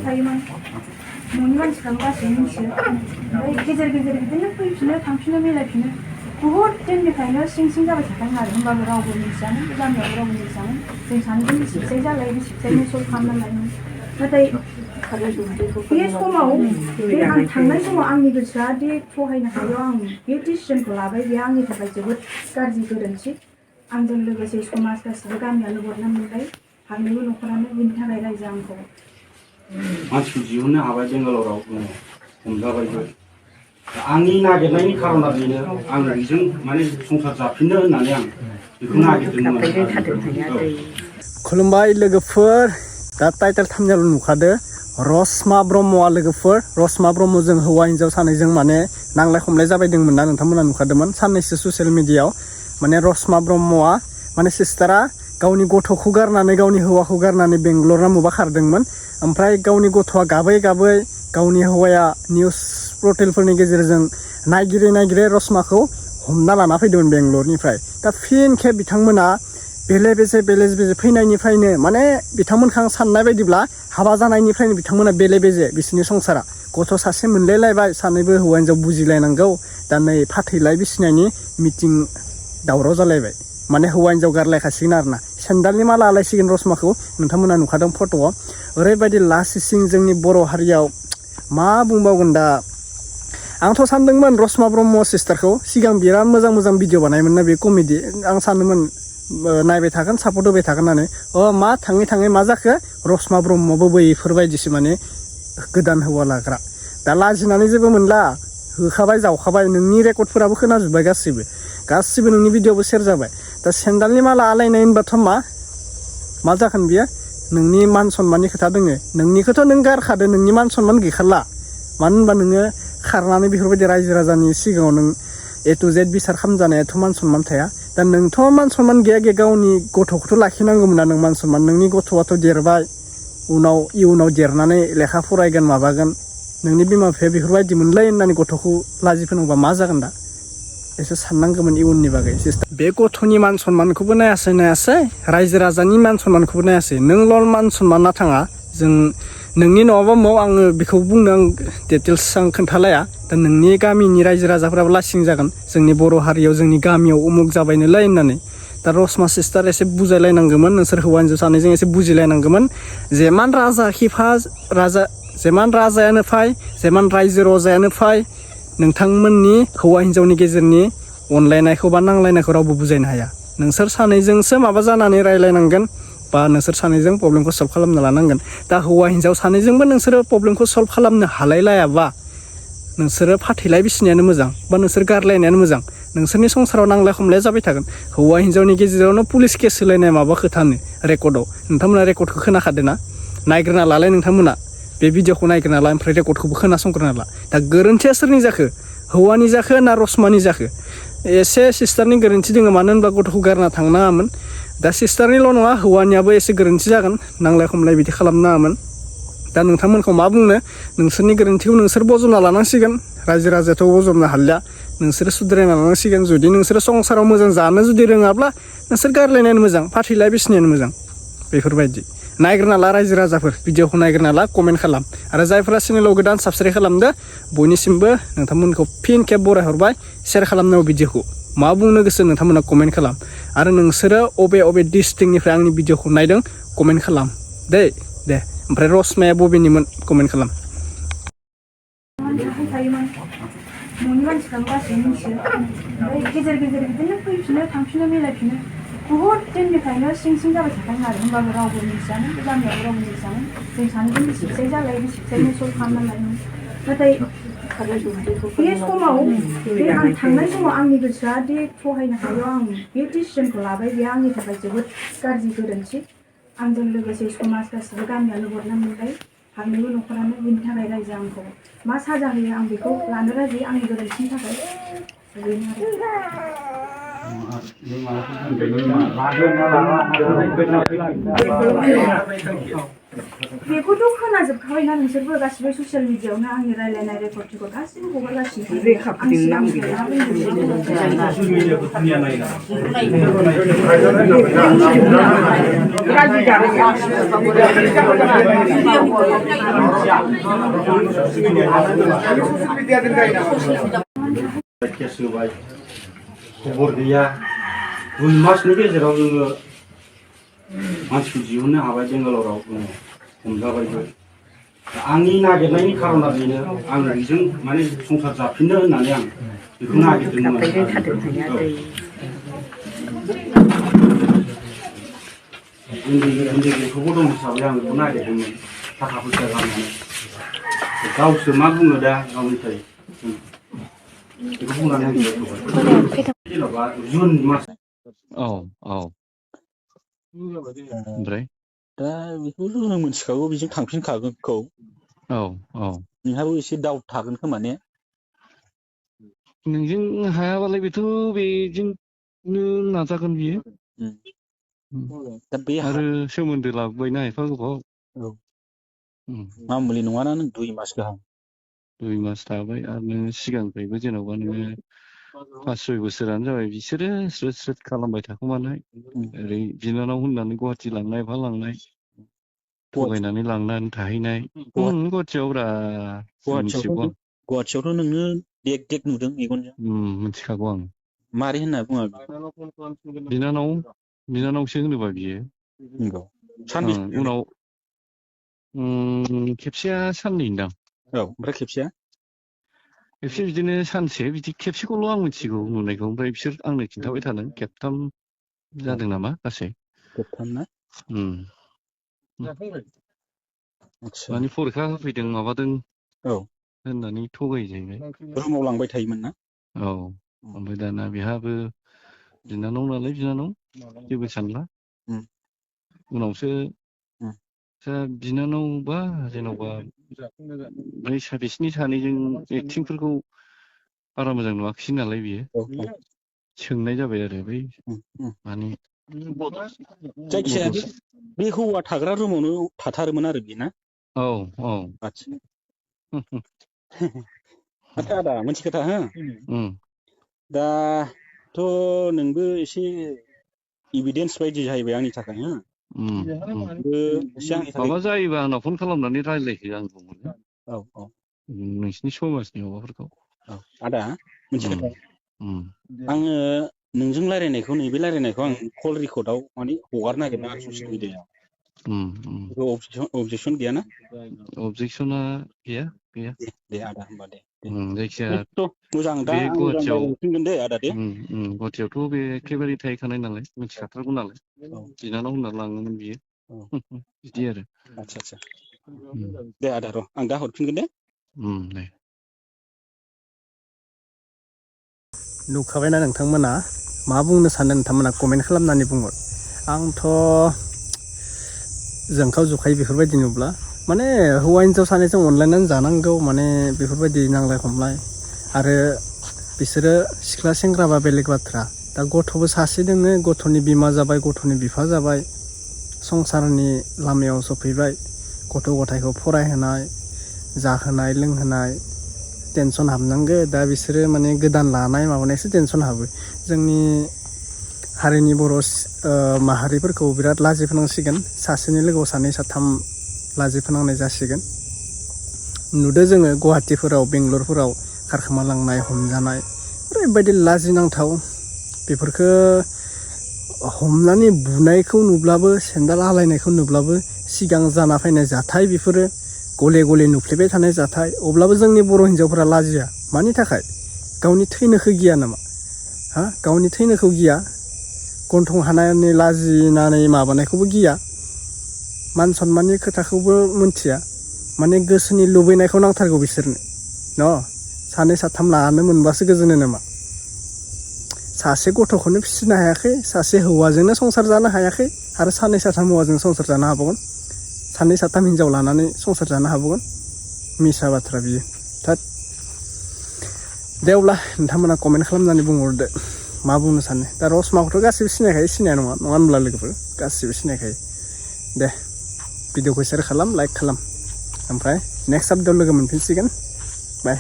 थायोमोन न'नि मानसिफ्राबो गासैबो मिथियो ओमफ्राय गेजेर गेजेर बिदिनो फैफिनो थांफिनो मिलायफिनो बुहुद दिननिफ्रायनो सिं सिं जाबाय थादों आरो होमबाबो रावबो मिथियामोन बे गामियावबो रावबो मिथियामोन जों सानैजों बिसिबसाय जालाय बिसिबसायनो सल्भ खालामना लायोमोन नाथाय बे समाव बे आं थांनाय समाव आंनि गोसोआ दि सहायनो हायो आं बे डिसिजनखौ लाबाय बे आंनि थाखाय जोबोद गाज्रि गोरोन्थि आंजों लोगोसे समाज गासिबो गामियानो बदनाम मोनबाय फारनैबो न'खरानो बिनि थाखाय रायजो आंखौ मानसिखौ दिहुननो हाबाय बेंगालराव हमजाबायबो आंनि नागिरनायनि खारना बेनो आं बेजों माने संसार जाफिननो होननानै आं बेखौ नागिरदोंमोन। खुलुमबाय लोगोफोर दा टाइटेल थामनेल नुखादो रसमा ब्रह्मआ लोगोफोर रसमा ब्रह्मजों हौवा हिन्जाव सानैजों माने नांलाय खमलाय जाबायदोंमोन ना नोंथांमोना नुखादोंमोन साननैसो ससियेल मिडियायाव माने रसमा ब्रह्मआ माने सिस्टारा गावनि गथ'खौ गारनानै गावनि हौवाखौ गारनानै बेंगलराव मबा खारदोंमोन ओमफ्राय गावनि गथ'आ गाबै गाबै गावनि हौवाया निउस पर्टेलफोरनि गेजेरजों नायगिरै रसमाखौ हमना लाना फैदोंमोन बेंगलरनिफ्राय दा फिन खेब बिथांमोना बेले बेजे फैनायनिफ्रायनो माने बिथांमोनखौ आं साननाय बायदिब्ला हाबा जानायनिफ्रायनो बिथांमोना बेले बेजे बिसोरनि संसारा गथ' सासे मोनलायलायबाय सानैबो हौवा हिन्जाव बुजिलायनांगौ दा नै फाथैलाय बिसिनायनि मिटिं दावराव जालायबाय माने हौवा हिन्जाव गारलायखासिगोन आरोना सेन्डालनि माला आलायसिगोन रसमाखौ नोंथांमोना नुखादों फट'आव ओरैबायदि लासिसिं जोंनि बर' हारियाव मा बुंबावगोन दा आंथ' सानदोंमोन रसमा ब्रह्म सिस्टारखौ सिगां बिराद मोजां भिडिअ बानायोमोन ना बे कमेडि आं सानदोंमोन नायबाय थागोन सापर्ट होबाय थागोन होननानै मा थाङै मा जाखो रसमा ब्रह्मबो बैफोरबायदिसो माने गोदान हौवा लाग्रा दा लाजिनानै जेबो मोनला होखाबाय जावखाबाय नोंनि रेकर्डफोराबो खोनाजोब्बाय गासिबो नोंनि भिडिअबो सेयार जाबाय दा सेन्डालनि माला आलायनाय होनबाथ' मा जागोन बियो नोंनि मान सन्माननि खोथा दोङो नोंनिखौथ' नों गारखादो नोंनि मान सन्मान गैखाला मानो होनबा नोङो खारनानै बेफोरबायदि रायजो राजानि सिगाङाव नों ए टु जेड बिसार खालामजानायाथ' मान सन्मान थाया दा नोंथ' मान सन्मान गैया गावनि गथ'खौथ' लाखिनांगौमोन ना नों मान सन्मान नोंनि गथ'आथ' देरबाय इयुनाव देरनानै लेखा फरायगोन माबागोन नोंनि बिमा बिफाया बेफोरबायदि मोनलाय होननानै गथ'खौ लाजि फोनांबा मा जागोन दा एसे साननांगौमोन इयुननि बागै बे गथ'नि मान सन्मानखौबो नायासै रायजो राजानि मान सन्मानखौबो नायासै नोंल' मान सन्माना थाङा जों नोंनि न'आवबा माव आङो बेखौ बुंनो आं डिटेल्स आं खोन्थालाया दा नोंनि गामिनि रायजो राजाफोराबो लासिं जागोन जोंनि बर' हारियाव जोंनि गामियाव उमुक जाबायनोलाय होननानै दा रसमा सिस्टार एसे बुजायलायनांगौमोन नोंसोर हौवा हिन्जाव सानैजों एसे बुजिलायनांगौमोन जेमान राजायानो फाय जेमान रायजो रजायानो फाय नोंथांमोननि हौवा हिन्जावनि गेजेरनि अनलायनायखौ बा नांलायनायखौ रावबो बुजायनो हाया नोंसोर सानैजोंसो माबा जानानै रायलायनांगोन बा नोंसोर सानैजों प्रब्लेमखौ सल्भ खालामना लानांगोन दा हौवा हिन्जाव सानैजोंबो नोंसोरो प्रब्लेमखौ सल्भ खालामनो हालायलायाबा नोंसोरो फाथैलाय बिसिनायानो मोजां बा नोंसोर गारलायनायानो मोजां नोंसोरनि संसाराव नांलाय खमलाय जाबाय थागोन हौवा हिन्जावनि गेजेरावनो पुलिस केस होलायनाय माबा खोथानो रेकर्डआव नोंथांमोना रेकर्डखौ खोनाखादों ना नायग्रोना लालाय नोंथांमोना बे भिडिअखौ नायग्रोना ला ओमफ्राय रेकर्डखौबो खोनासंग्रोना ला दा गोरोन्थिया सोरनि जाखो हौवानि जाखो ना रसमानि जाखो एसे सिस्टारनि गोरोन्थि दङ मानो होनबा गथ'खौ गारना थांनाङामोन दा सिस्टारनिल' नङा हौवानियाबो एसे गोरोन्थि जागोन नांलाय खमलाय बिदि खालामनाङामोन दा नोंथांमोनखौ मा बुंनो नोंसोरनि गोरोन्थिखौ नोंसोर बजबना लानांसिगोन रायजो राजायाथ' बजबनो हालिया नोंसोरो सुद्रायना लानांसिगोन जुदि नोंसोरो संसाराव मोजां जानो जुदि रोङाब्ला नोंसोर गारलायनायानो मोजां फाथैलाय बिसिनायानो मोजां बेफोरबायदि नायग्रोना ला रायजो राजाफोर भिडिअखौ नायग्रोना ला कमेन्ट खालाम आरो जायफोरा चेनेलाव गोदान साबस्क्राइब खालामदो बयनिसिमबो नोंथांमोनखौ फिन खेब बरायहरबाय शेयार खालामनांगौ भिडिअखौ मा बुंनो गोसो नोंथांमोना कमेन्ट खालाम आरो नोंसोरो अबे डिस्ट्रिक्टनिफ्राय आंनि भिडिअखौ नायदों कमेन्ट खालाम दे ओमफ्राय रसमाया बबेनिमोन कमेन्ट खालाम थायोमोन न'नि मानसिफ्राबो गासैबो मिथियो ओमफ्राय गेजेर गेजेर बिदिनो फैफिनो थांफिनो मिलायफिनो बुहुद दिननिफ्रायनो सिं जाबाय थादों आरो होमबाबो रावबो मिथियामोन बे गामियावबो रावबो मिथियामोन जों सानैजों बिसिबसाय जालाय बिसिबसायनो सल्भ खालामना लायोमोन नाथाय बे समाव बे आं थांनाय समाव आंनि गोसोआ दि सहायनो हायो आं बे डिसिजनखौ लाबाय बे आंनि थाखाय जोबोद गाज्रि गोरोन्थि आंजों लोगोसे समाज गासिबो गामियानो बदनाम मोनबाय फारनैबो न'खरानो बिनि थाखाय रायजो आंखौ मा साजा होयो आं बेखौ लानो राजि आंनि गोरोन्थिनि थाखाय बेनो आरो बेखौथ' खोनाजोबखाबायना नोंसोरबो गासिबो ससियेल मिडियाआवनो आंनि रायलायनाय रेकर्डफोरखौ गासिबो हगारगासिनो आं केस होबाय खबर गैया 2 मासनि गेजेराव जोङो मानसिखौ दिहुननो हाबाय बेंगालराव हमजाबायबो आंनि नागिरनायनि खारना बेनो आं बेजों माने संसार जाफिननो होननानै आं बेखौ नागिरदोंमोन उन्दै गथ'बो दं हिसाबै आं बेखौ नागिरदोंमोन थाखा फैसा गारनानै गावसो मा बुङो दा गावनिफ्राय बेखौ बुंनानै आं जेन'बा जुन मास ओमफ्राय दा बेखौथ' जों मिथिखागौ बेजों थांफिनखागोनखौ नोंहाबो एसे दाउट थागोन खोमा ने नोंजों हायाबालाय बेथ' बेजोंनो नाजागोन बियो दा बे आरो सोमोन्दो लाबोबायना एफा गोबाव मामुलि नङाना नों 2 मास गाहाम 2 मास थाबाय आरो नोङो सिगांनिफ्रायबो जेन'बा नोङो 5-6 बोसोरानो जाबाय बिसोरो स्रोद स्रोद खालामबाय थाखोमानाय ओरै बिनानाव होननानै गुवाहाटि लांनाय बहा लांनाय थगायनानै लांनानै थाहैनाय गुवाहाटियाव ब्रा मिथिजोबगौ गुवाहाटियावथ' नोङो देग देग नुदों मेगनजों मिथिखागौ आं मारै होनना बुङा बिनानावसो होनोबा बियो नंगौ सानबेसे उनाव खेबसेया साननैदां ओमफ्राय खेबसेया खेबसे बिदिनो सानसे बिदि खेबसेखौल' आं मिथिगौ नुनायखौ ओमफ्राय बिसोर आंनो खिन्थाबाय थादों खेबथाम जादों नामा गासै खेबथाम ना माने फरिखा होफैदों माबादों होननानै थगायो जाहैबाय रुमाव लांबाय थायोमोन ना ओमफ्राय दाना बेहाबो बिनानाव नालाय बिनानाव जेबो सानला उनावसो बिनानावबा जेन'बा बै बिसिनि सानैजों एक्टिंफोरखौ बारा मोजां नुवाखिसै नालाय बियो सोंनाय जाबाय आरो बै माने जायखिजाया बे हौवा थाग्रा रुमावनो थाथारोमोन आरो बेना आदसा आदा मोनसे खोथा दाथ' नोंबो एसे इभिडेन्स बायदि जाहैबाय आंनि थाखाय माबा जायोबा आंनाव फन खालामनानै रायज्लायहो आं बुंगोन नोंसिनि समाजनि माबाफोरखौ आदा मोनसे खोथा आङो नोंजों रायज्लायनायखौ नैबे रायज्लायनायखौ आं कल रेकर्डआव माने हगारनो नागिरदों आरो ससियेल मिडियायाव अबजेक्सन गैयाना अबजेक्सना गैया दे आदा होमबा दे जायखिजाया मोजां दा बे गुवाहाटियाव दे आदा दे गुवाहाटियावथ' बे एखेबारे थाहैखानाय नालाय मिथिखाथारगौ नालाय बिनानाव होनना लाङोमोन बियो बिदि आरो आदसा दे आदा र' आं दा हरफिनगोन दे दे नुखाबायना नोंथांमोना मा बुंनो सानो नोंथांमोना कमेन्ट खालामनानै बुंहर आंथ' जोंखाव जुखाय बेफोरबायदि नुब्ला माने हौवा हिन्जाव सानैजों अनलायनानै जानांगौ माने बेफोरबायदि नांलाय खमलाय आरो बिसोरो सिख्ला सेंग्राबा बेलेग बाथ्रा दा गथ'बो सासे दोङो गथ'नि बिमा जाबाय गथ'नि बिफा जाबाय संसारनि लामायाव सफैबाय गथ' गथायखौ फरायहोनाय जाहोनाय लोंहोनाय टेनसन हाबनांगो दा बिसोरो माने गोदान लानाय माबानायसो टेनसन हाबो जोंनि हारिनि बर' माहारिफोरखौ बिराद लाजि फोनांसिगोन सासेनि लोगोआव सानै साथाम लाजि फोनांनाय जासिगोन नुदों जोङो गुवाहाटिफोराव बेंगलरफोराव खारखोमा लांनाय हमजानाय ओरैबायदि लाजिनांथाव बेफोरखौ हमनानै बुनायखौ नुब्लाबो सेन्देल आलायनायखौ नुब्लाबो सिगां जाना फैनाय जाथाय बेफोरो गले गले नुफ्लेबाय थानाय जाथाय अब्लाबो जोंनि बर' हिन्जावफोरा लाजिया मानि थाखाय गावनि थैनोखौ गिया नामा गावनि थैनोखौ गिया गन्थं हानानै लाजिनानै माबानायखौबो गिया मान सन्माननि खोथाखौबो मोनथिया माने गोसोनि लुबैनायखौ नांथारगौ बिसोरनो सानै साथाम लानो मोनबासो गोजोनो नामा सासे गथ'खौनो फिसिनो हायाखै सासे हौवाजोंनो संसार जानो हायाखै आरो सानै साथाम हौवाजों संसार जानो हाबावगोन सानै साथाम हिन्जाव लानानै संसार जानो हाबावगोन मिसा बाथ्रा बियो दे अब्ला नोंथांमोना कमेन्ट खालामनानै बुंहरदो मा बुंनो सानो दा रसमाखौथ' गासिबो सिनायखायो सिनाया नङा होनब्ला लोगोफोर गासिबो सिनायखायो दे भिडिअखौ शेयार खालाम लाइक खालाम ओमफ्राय नेक्स्ट आपडेटआव लोगो मोनफिनसिगोन बाय